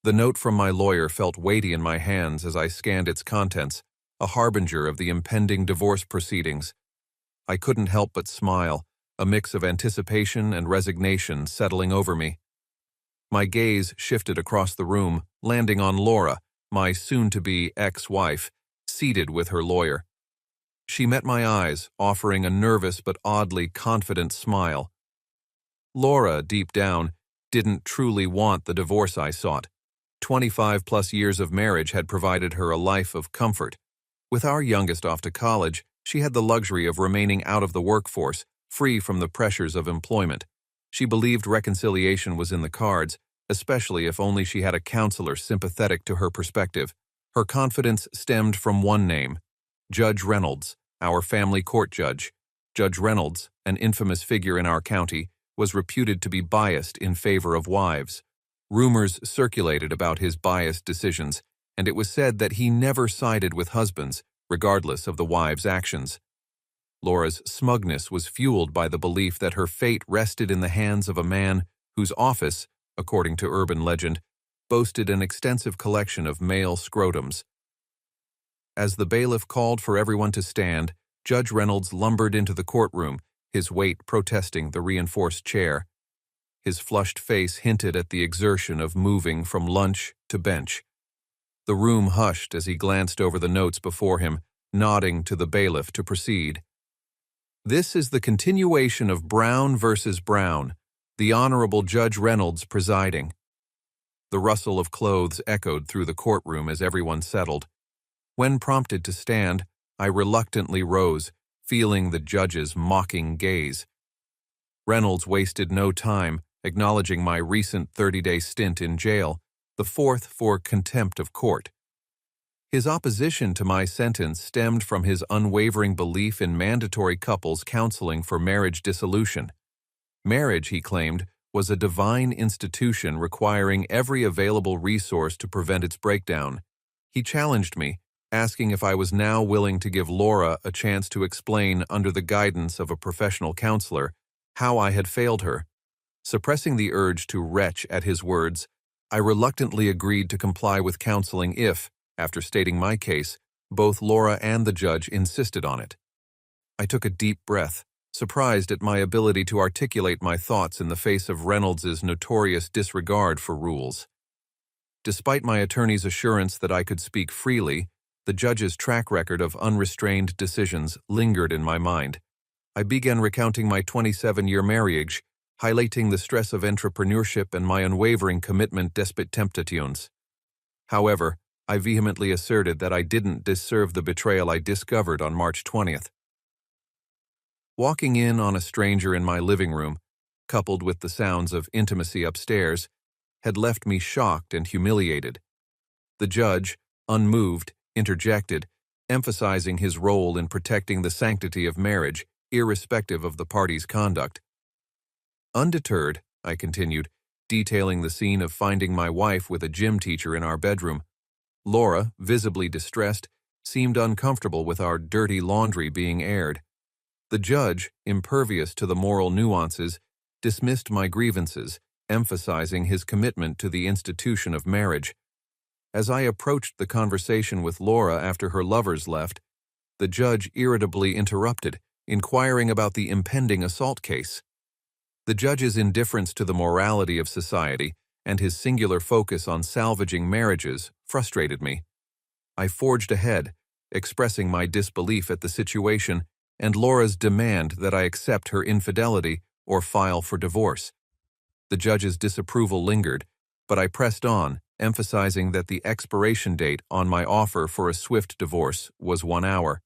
The note from my lawyer felt weighty in my hands as I scanned its contents, a harbinger of the impending divorce proceedings. I couldn't help but smile, a mix of anticipation and resignation settling over me. My gaze shifted across the room, landing on Laura, my soon-to-be ex-wife, seated with her lawyer. She met my eyes, offering a nervous but oddly confident smile. Laura, deep down, didn't truly want the divorce I sought. 25-plus years of marriage had provided her a life of comfort. With our youngest off to college, she had the luxury of remaining out of the workforce, free from the pressures of employment. She believed reconciliation was in the cards, especially if only she had a counselor sympathetic to her perspective. Her confidence stemmed from one name, Judge Reynolds, our family court judge. Judge Reynolds, an infamous figure in our county, was reputed to be biased in favor of wives. Rumors circulated about his biased decisions, and it was said that he never sided with husbands, regardless of the wives' actions. Laura's smugness was fueled by the belief that her fate rested in the hands of a man whose office, according to urban legend, boasted an extensive collection of male scrotums. As the bailiff called for everyone to stand, Judge Reynolds lumbered into the courtroom, his weight protesting the reinforced chair. His flushed face hinted at the exertion of moving from lunch to bench. The room hushed as he glanced over the notes before him, nodding to the bailiff to proceed. This is the continuation of Brown versus Brown, the Honorable Judge Reynolds presiding. The rustle of clothes echoed through the courtroom as everyone settled. When prompted to stand, I reluctantly rose, feeling the judge's mocking gaze. Reynolds wasted no time, acknowledging my recent 30-day stint in jail, the fourth for contempt of court. His opposition to my sentence stemmed from his unwavering belief in mandatory couples counseling for marriage dissolution. Marriage, he claimed, was a divine institution requiring every available resource to prevent its breakdown. He challenged me, asking if I was now willing to give Laura a chance to explain, under the guidance of a professional counselor, how I had failed her. Suppressing the urge to retch at his words, I reluctantly agreed to comply with counseling if, after stating my case, both Laura and the judge insisted on it. I took a deep breath, surprised at my ability to articulate my thoughts in the face of Reynolds's notorious disregard for rules. Despite my attorney's assurance that I could speak freely, the judge's track record of unrestrained decisions lingered in my mind. I began recounting my 27-year marriage, highlighting the stress of entrepreneurship and my unwavering commitment despite temptations. However, I vehemently asserted that I didn't deserve the betrayal I discovered on March 20th. Walking in on a stranger in my living room, coupled with the sounds of intimacy upstairs, had left me shocked and humiliated. The judge, unmoved, interjected, emphasizing his role in protecting the sanctity of marriage, irrespective of the parties' conduct. Undeterred, I continued, detailing the scene of finding my wife with a gym teacher in our bedroom. Laura, visibly distressed, seemed uncomfortable with our dirty laundry being aired. The judge, impervious to the moral nuances, dismissed my grievances, emphasizing his commitment to the institution of marriage. As I approached the conversation with Laura after her lovers left, the judge irritably interrupted, inquiring about the impending assault case. The judge's indifference to the morality of society and his singular focus on salvaging marriages frustrated me. I forged ahead, expressing my disbelief at the situation and Laura's demand that I accept her infidelity or file for divorce. The judge's disapproval lingered, but I pressed on, emphasizing that the expiration date on my offer for a swift divorce was 1 hour.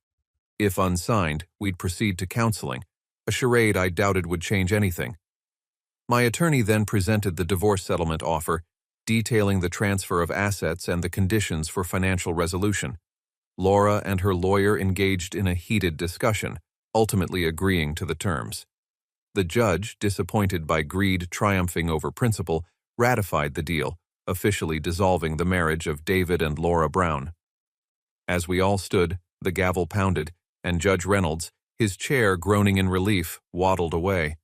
If unsigned, we'd proceed to counseling, a charade I doubted would change anything. My attorney then presented the divorce settlement offer, detailing the transfer of assets and the conditions for financial resolution. Laura and her lawyer engaged in a heated discussion, ultimately agreeing to the terms. The judge, disappointed by greed triumphing over principle, ratified the deal, officially dissolving the marriage of David and Laura Brown. As we all stood, the gavel pounded, and Judge Reynolds, his chair groaning in relief, waddled away.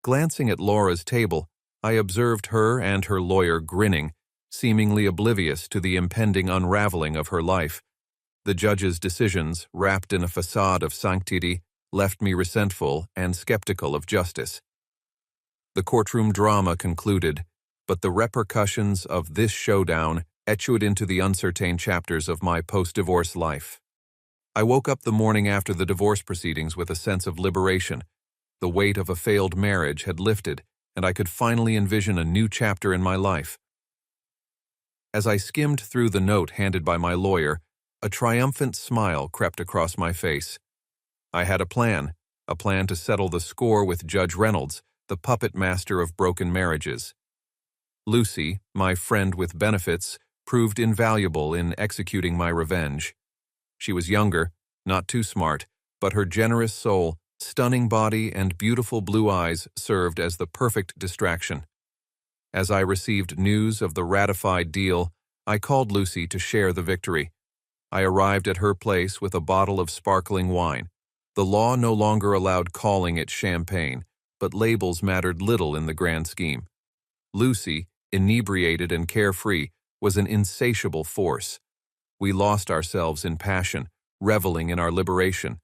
Glancing at Laura's table, I observed her and her lawyer grinning, seemingly oblivious to the impending unraveling of her life. The judge's decisions, wrapped in a facade of sanctity, left me resentful and skeptical of justice. The courtroom drama concluded, but the repercussions of this showdown etched into the uncertain chapters of my post-divorce life. I woke up the morning after the divorce proceedings with a sense of liberation. The weight of a failed marriage had lifted, and I could finally envision a new chapter in my life. As I skimmed through the note handed by my lawyer, a triumphant smile crept across my face. I had a plan to settle the score with Judge Reynolds, the puppet master of broken marriages. Lucy, my friend with benefits, proved invaluable in executing my revenge. She was younger, not too smart, but her generous soul, stunning body, and beautiful blue eyes served as the perfect distraction. As I received news of the ratified deal, I called Lucy to share the victory. I arrived at her place with a bottle of sparkling wine. The law no longer allowed calling it champagne, but labels mattered little in the grand scheme. Lucy, inebriated and carefree, was an insatiable force. We lost ourselves in passion, reveling in our liberation.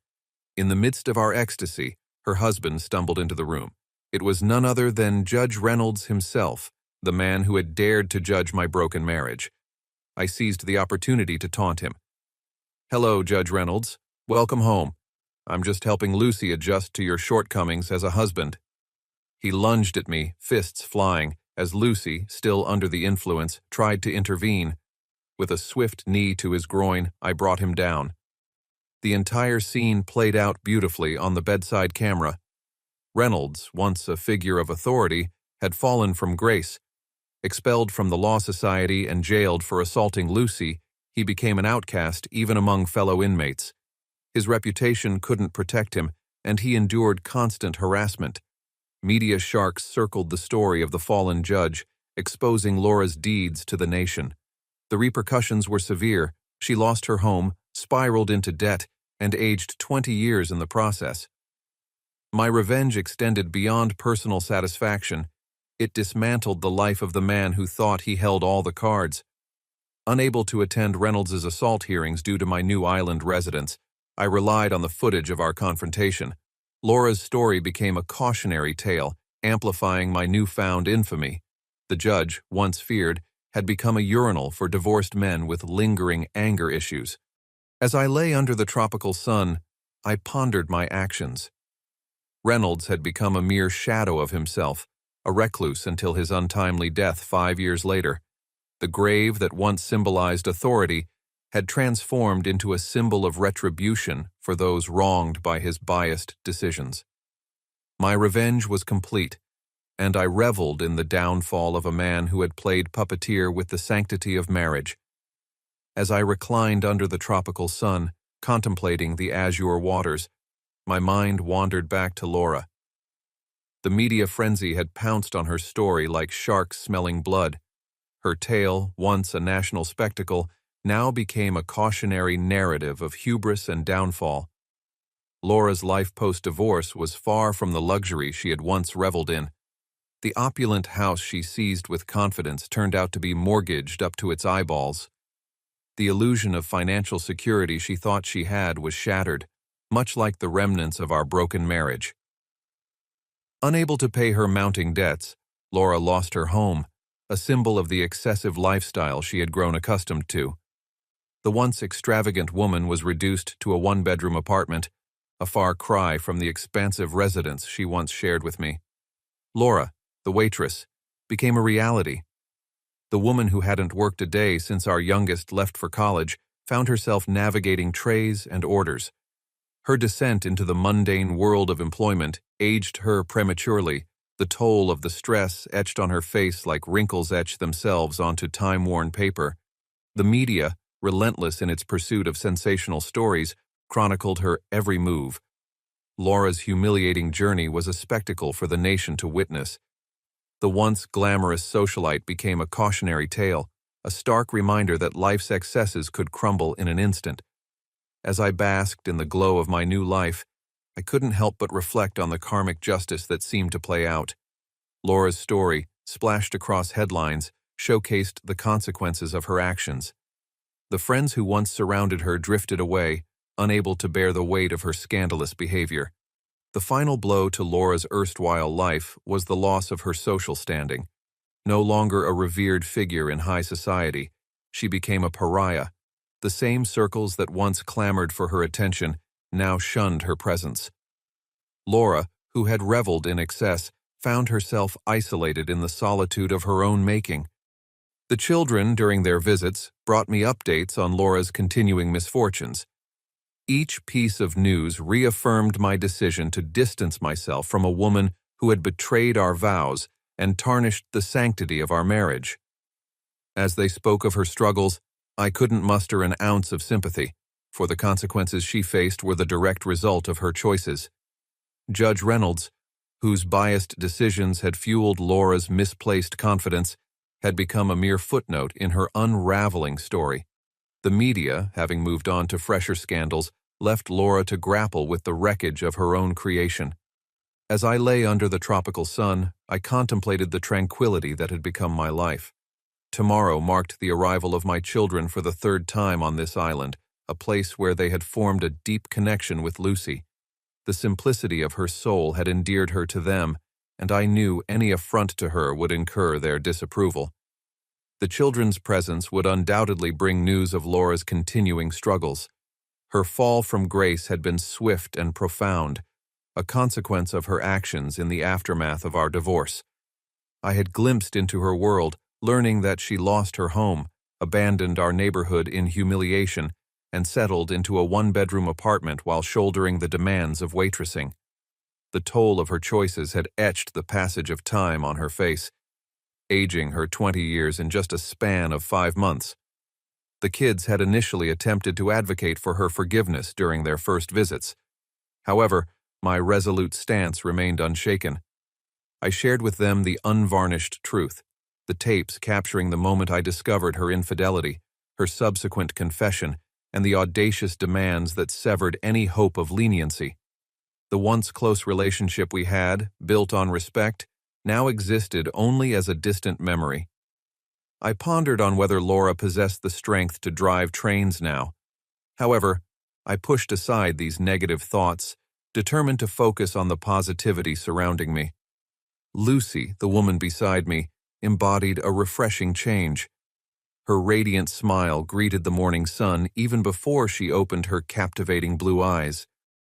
In the midst of our ecstasy, her husband stumbled into the room. It was none other than Judge Reynolds himself, the man who had dared to judge my broken marriage. I seized the opportunity to taunt him. "Hello, Judge Reynolds. Welcome home. I'm just helping Lucy adjust to your shortcomings as a husband." He lunged at me, fists flying, as Lucy, still under the influence, tried to intervene. With a swift knee to his groin, I brought him down. The entire scene played out beautifully on the bedside camera. Reynolds, once a figure of authority, had fallen from grace. Expelled from the Law Society and jailed for assaulting Lucy, he became an outcast even among fellow inmates. His reputation couldn't protect him, and he endured constant harassment. Media sharks circled the story of the fallen judge, exposing Laura's deeds to the nation. The repercussions were severe. She lost her home, spiraled into debt, and aged 20 years in the process. My revenge extended beyond personal satisfaction. It dismantled the life of the man who thought he held all the cards. Unable to attend Reynolds' assault hearings due to my new island residence, I relied on the footage of our confrontation. Laura's story became a cautionary tale, amplifying my newfound infamy. The judge, once feared, had become a urinal for divorced men with lingering anger issues. As I lay under the tropical sun, I pondered my actions. Reynolds had become a mere shadow of himself, a recluse until his untimely death 5 years later. The grave that once symbolized authority had transformed into a symbol of retribution for those wronged by his biased decisions. My revenge was complete, and I reveled in the downfall of a man who had played puppeteer with the sanctity of marriage. As I reclined under the tropical sun, contemplating the azure waters, my mind wandered back to Laura. The media frenzy had pounced on her story like sharks smelling blood. Her tale, once a national spectacle, now became a cautionary narrative of hubris and downfall. Laura's life post-divorce was far from the luxury she had once reveled in. The opulent house she seized with confidence turned out to be mortgaged up to its eyeballs. The illusion of financial security she thought she had was shattered, much like the remnants of our broken marriage. Unable to pay her mounting debts, Laura lost her home, a symbol of the excessive lifestyle she had grown accustomed to. The once extravagant woman was reduced to a one-bedroom apartment, a far cry from the expansive residence she once shared with me. Laura, the waitress, became a reality. The woman who hadn't worked a day since our youngest left for college found herself navigating trays and orders. Her descent into the mundane world of employment aged her prematurely, the toll of the stress etched on her face like wrinkles etch themselves onto time-worn paper. The media, relentless in its pursuit of sensational stories, chronicled her every move. Laura's humiliating journey was a spectacle for the nation to witness. The once glamorous socialite became a cautionary tale, a stark reminder that life's excesses could crumble in an instant. As I basked in the glow of my new life, I couldn't help but reflect on the karmic justice that seemed to play out. Laura's story, splashed across headlines, showcased the consequences of her actions. The friends who once surrounded her drifted away, unable to bear the weight of her scandalous behavior. The final blow to Laura's erstwhile life was the loss of her social standing. No longer a revered figure in high society, she became a pariah. The same circles that once clamored for her attention now shunned her presence. Laura, who had reveled in excess, found herself isolated in the solitude of her own making. The children, during their visits, brought me updates on Laura's continuing misfortunes. Each piece of news reaffirmed my decision to distance myself from a woman who had betrayed our vows and tarnished the sanctity of our marriage. As they spoke of her struggles, I couldn't muster an ounce of sympathy, for the consequences she faced were the direct result of her choices. Judge Reynolds, whose biased decisions had fueled Laura's misplaced confidence, had become a mere footnote in her unraveling story. The media, having moved on to fresher scandals, left Laura to grapple with the wreckage of her own creation. As I lay under the tropical sun, I contemplated the tranquility that had become my life. Tomorrow marked the arrival of my children for the third time on this island, a place where they had formed a deep connection with Lucy. The simplicity of her soul had endeared her to them, and I knew any affront to her would incur their disapproval. The children's presence would undoubtedly bring news of Laura's continuing struggles. Her fall from grace had been swift and profound, a consequence of her actions in the aftermath of our divorce. I had glimpsed into her world, learning that she lost her home, abandoned our neighborhood in humiliation, and settled into a one-bedroom apartment while shouldering the demands of waitressing. The toll of her choices had etched the passage of time on her face, aging her 20 years in just a span of 5 months. The kids had initially attempted to advocate for her forgiveness during their first visits. However, my resolute stance remained unshaken. I shared with them the unvarnished truth, the tapes capturing the moment I discovered her infidelity, her subsequent confession, and the audacious demands that severed any hope of leniency. The once close relationship we had, built on respect, now existed only as a distant memory. I pondered on whether Laura possessed the strength to drive trains now. However, I pushed aside these negative thoughts, determined to focus on the positivity surrounding me. Lucy, the woman beside me, embodied a refreshing change. Her radiant smile greeted the morning sun even before she opened her captivating blue eyes.